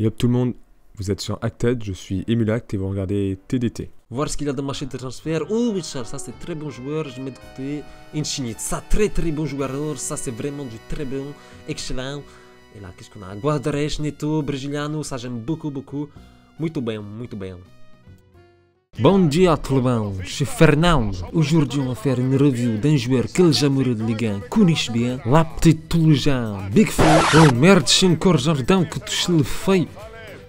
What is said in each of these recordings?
Et hop tout le monde, vous êtes sur Acted, je suis Emulact et vous regardez TDT. Voir ce qu'il a dans le marché de transfert. Oh Richard, ça c'est très bon joueur, je mets de côté. Insigne, ça très bon joueur, ça c'est vraiment du très bon, excellent. Et là, qu'est-ce qu'on a? Guardares, Neto, Brasiliano, ça j'aime beaucoup. Muito bem. Bom dia tout le monde, je suis Fernando. Aujourd'hui on va faire une review d'un joueur que les amoureux de Ligue 1 connaissent bien. La petite Toulousain, Big Flo. Oh merde, je suis encore Jardin que tu le fais.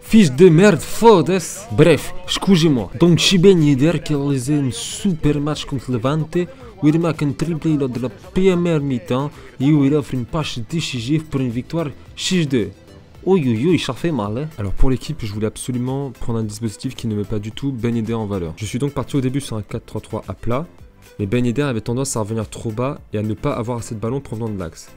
Fils de merde, foda-se. Bref, excusez-moi. Donc je suis Ben Yedder qui a réalisé un super match contre Levante où il marque un triplé lors de la première mi-temps et où il offre une passe décisive pour une victoire 6-2. Oui, ça fait mal, hein. Alors pour l'équipe, je voulais absolument prendre un dispositif qui ne met pas du tout Ben Yedder en valeur. Je suis donc parti au début sur un 4-3-3 à plat, mais Ben Yedder avait tendance à revenir trop bas et à ne pas avoir assez de ballons provenant de l'axe.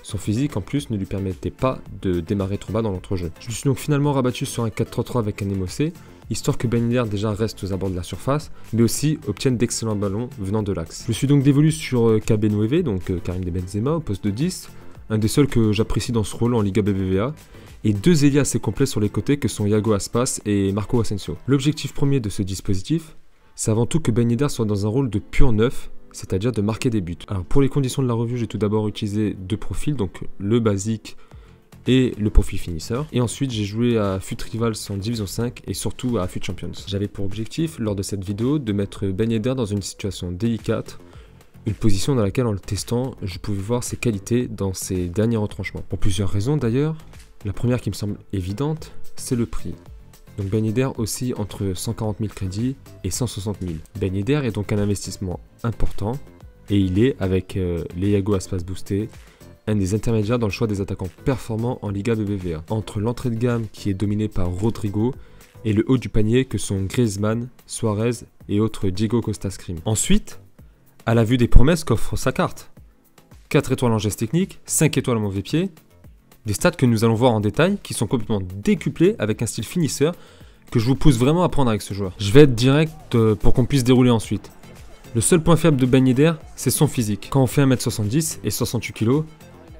Son physique en plus ne lui permettait pas de démarrer trop bas dans l'entrejeu. Je me suis donc finalement rabattu sur un 4-3-3 avec un émossé, histoire que Ben Yedder déjà reste aux abords de la surface, mais aussi obtienne d'excellents ballons venant de l'axe. Je suis donc dévolu sur KB Nueve, donc Karim Benzema au poste de 10, un des seuls que j'apprécie dans ce rôle en Liga BBVA, et deux ailiers assez complets sur les côtés que sont Iago Aspas et Marco Asensio. L'objectif premier de ce dispositif, c'est avant tout que Ben Yedder soit dans un rôle de pur neuf, c'est-à-dire de marquer des buts. Alors pour les conditions de la revue, j'ai tout d'abord utilisé deux profils, donc le basique et le profil finisseur. Et ensuite j'ai joué à FUT Rivals en Division 5 et surtout à FUT Champions. J'avais pour objectif, lors de cette vidéo, de mettre Ben Yedder dans une situation délicate, une position dans laquelle en le testant, je pouvais voir ses qualités dans ses derniers retranchements. Pour plusieurs raisons d'ailleurs. La première qui me semble évidente, c'est le prix. Donc Ben Yedder oscille entre 140 000 crédits et 160 000. Ben Yedder est donc un investissement important et il est, avec les Iago Aspas boostés, un des intermédiaires dans le choix des attaquants performants en Liga BBVA. Entre l'entrée de gamme qui est dominée par Rodrigo et le haut du panier que sont Griezmann, Suarez et autres Diego Costa Scream. Ensuite, à la vue des promesses qu'offre sa carte. 4 étoiles en geste technique, 5 étoiles en mauvais pied. Des stats que nous allons voir en détail, qui sont complètement décuplés avec un style finisseur que je vous pousse vraiment à prendre avec ce joueur. Je vais être direct pour qu'on puisse dérouler ensuite. Le seul point faible de Ben Yedder, c'est son physique. Quand on fait 1m70 et 68 kg,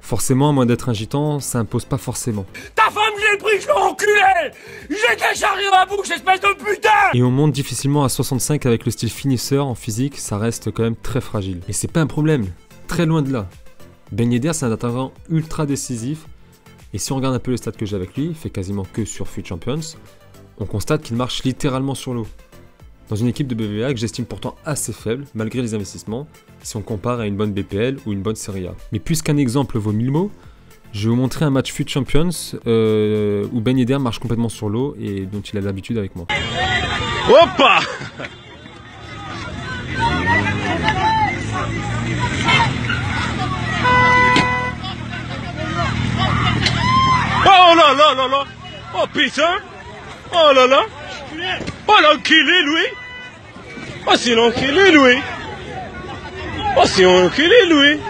forcément, à moins d'être un gitan, ça impose pas forcément. Ta femme, j'ai pris, je l'ai enculé! J'ai déchargé ma bouche, espèce de putain! Et on monte difficilement à 65 avec le style finisseur en physique, ça reste quand même très fragile. Et c'est pas un problème, très loin de là. Ben Yedder, c'est un attaquant ultra décisif. Et si on regarde un peu les stats que j'ai avec lui, il fait quasiment que sur FUT Champions, on constate qu'il marche littéralement sur l'eau. Dans une équipe de BBVA que j'estime pourtant assez faible, malgré les investissements, si on compare à une bonne BPL ou une bonne Serie A. Mais puisqu'un exemple vaut 1000 mots, je vais vous montrer un match FUT Champions où Ben Yedder marche complètement sur l'eau et dont il a l'habitude avec moi. Hoppa! Oh là là là là! Oh putain! Oh là là! Oh l'enculé lui! Oh c'est l'enculé lui! Oh c'est l'enculé lui!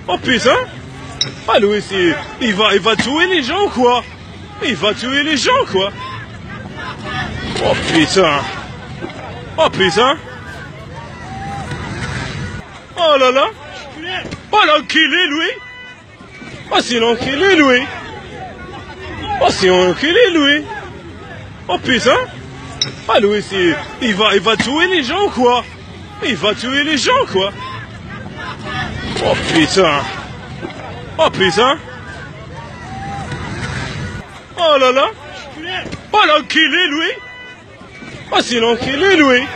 Oh putain! Ah lui c'est... Il va tuer les gens quoi! Il va tuer les gens quoi! Oh putain! Oh putain! Oh là là! Oh l'enculé lui! Oh c'est l'enculé lui! Oh c'est enculé lui! Oh putain! Ah lui c'est... Il va tuer les gens quoi! Il va tuer les gens quoi! Oh putain! Oh putain! Oh là là! Oh l'enculé lui! Oh c'est l'enculé lui!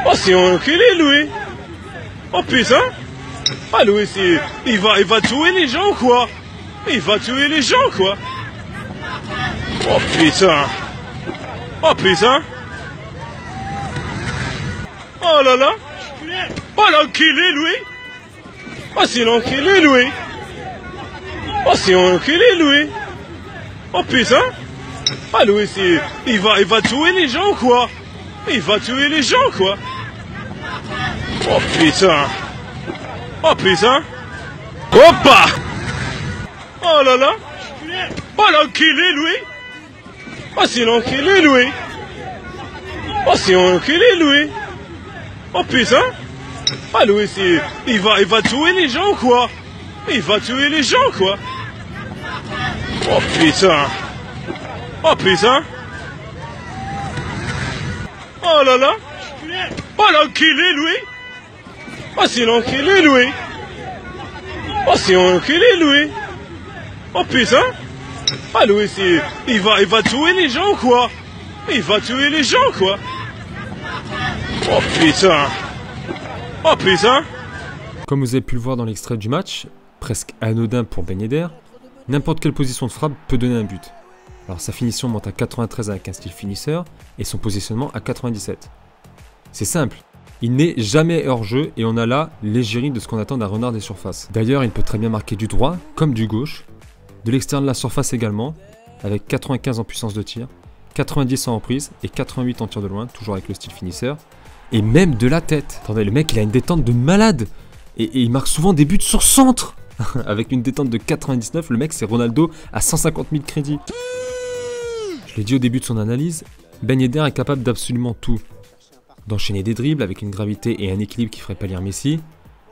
Oh c'est enculé lui! Oh putain! Ah lui c'est... Il va tuer les gens quoi! Il va tuer les gens quoi! Oh putain! Oh putain! Oh là là! Oh l'enculé lui! Oh c'est l'enculé lui! Oh c'est l'enculé lui! Oh putain! Ah lui c'est... Il va tuer les gens quoi! Il va tuer les gens quoi! Oh putain! Oh putain! Hoppa! Oh là là! Oh l'enculé lui! Oh c'est l'enculé lui! Oh c'est l'enculé lui! Oh putain! Ah lui c'est... Il va tuer les gens quoi! Il va tuer les gens quoi! Oh putain! Oh putain. Oh là là. Oh l'enculé lui. Oh c'est l'enculé lui. Oh c'est l'enculé lui. Oh putain. Ah lui c'est... Il va tuer les gens quoi. Il va tuer les gens quoi. Oh putain. Oh putain. Comme vous avez pu le voir dans l'extrait du match, presque anodin pour Ben Yedder, n'importe quelle position de frappe peut donner un but. Alors sa finition monte à 93 avec un style finisseur et son positionnement à 97. C'est simple, il n'est jamais hors-jeu et on a là l'égérie de ce qu'on attend d'un renard des surfaces. D'ailleurs, il peut très bien marquer du droit comme du gauche, de l'extérieur de la surface également, avec 95 en puissance de tir, 90 en reprise et 88 en tir de loin, toujours avec le style finisseur, et même de la tête. Attendez, le mec il a une détente de malade et il marque souvent des buts sur centre. Avec une détente de 99, le mec c'est Ronaldo à 150 000 crédits. Je l'ai dit au début de son analyse, Ben Yedder est capable d'absolument tout. D'enchaîner des dribbles avec une gravité et un équilibre qui ferait pâlir Messi,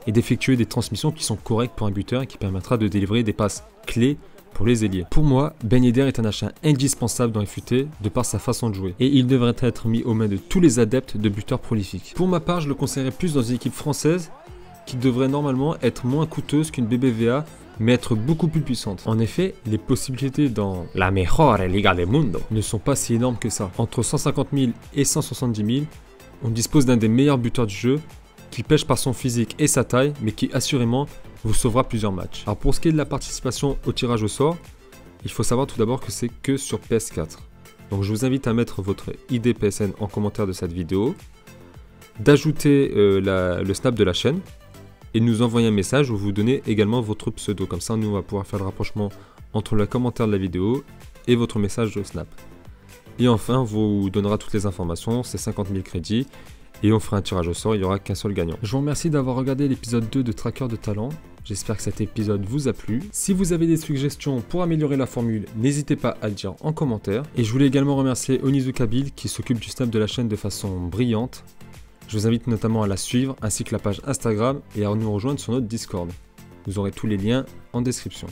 et d'effectuer des transmissions qui sont correctes pour un buteur et qui permettra de délivrer des passes clés pour les ailiers. Pour moi, Ben Yedder est un achat indispensable dans les FUT de par sa façon de jouer, et il devrait être mis aux mains de tous les adeptes de buteurs prolifiques. Pour ma part, je le conseillerais plus dans une équipe française qui devrait normalement être moins coûteuse qu'une BBVA, mais être beaucoup plus puissante. En effet, les possibilités dans la mejor liga del mundo ne sont pas si énormes que ça. Entre 150 000 et 170 000, on dispose d'un des meilleurs buteurs du jeu, qui pêche par son physique et sa taille, mais qui assurément vous sauvera plusieurs matchs. Alors pour ce qui est de la participation au tirage au sort, il faut savoir tout d'abord que c'est que sur PS4. Donc je vous invite à mettre votre ID PSN en commentaire de cette vidéo, d'ajouter le snap de la chaîne, et de nous envoyer un message où vous donnez également votre pseudo. Comme ça, nous, on va pouvoir faire le rapprochement entre le commentaire de la vidéo et votre message de Snap. Et enfin, on vous donnera toutes les informations, c'est 50 000 crédits, et on fera un tirage au sort, il n'y aura qu'un seul gagnant. Je vous remercie d'avoir regardé l'épisode 2 de Traqueur de Talent. J'espère que cet épisode vous a plu. Si vous avez des suggestions pour améliorer la formule, n'hésitez pas à le dire en commentaire. Et je voulais également remercier Onizu Kabil qui s'occupe du Snap de la chaîne de façon brillante. Je vous invite notamment à la suivre, ainsi que la page Instagram et à nous rejoindre sur notre Discord. Vous aurez tous les liens en description.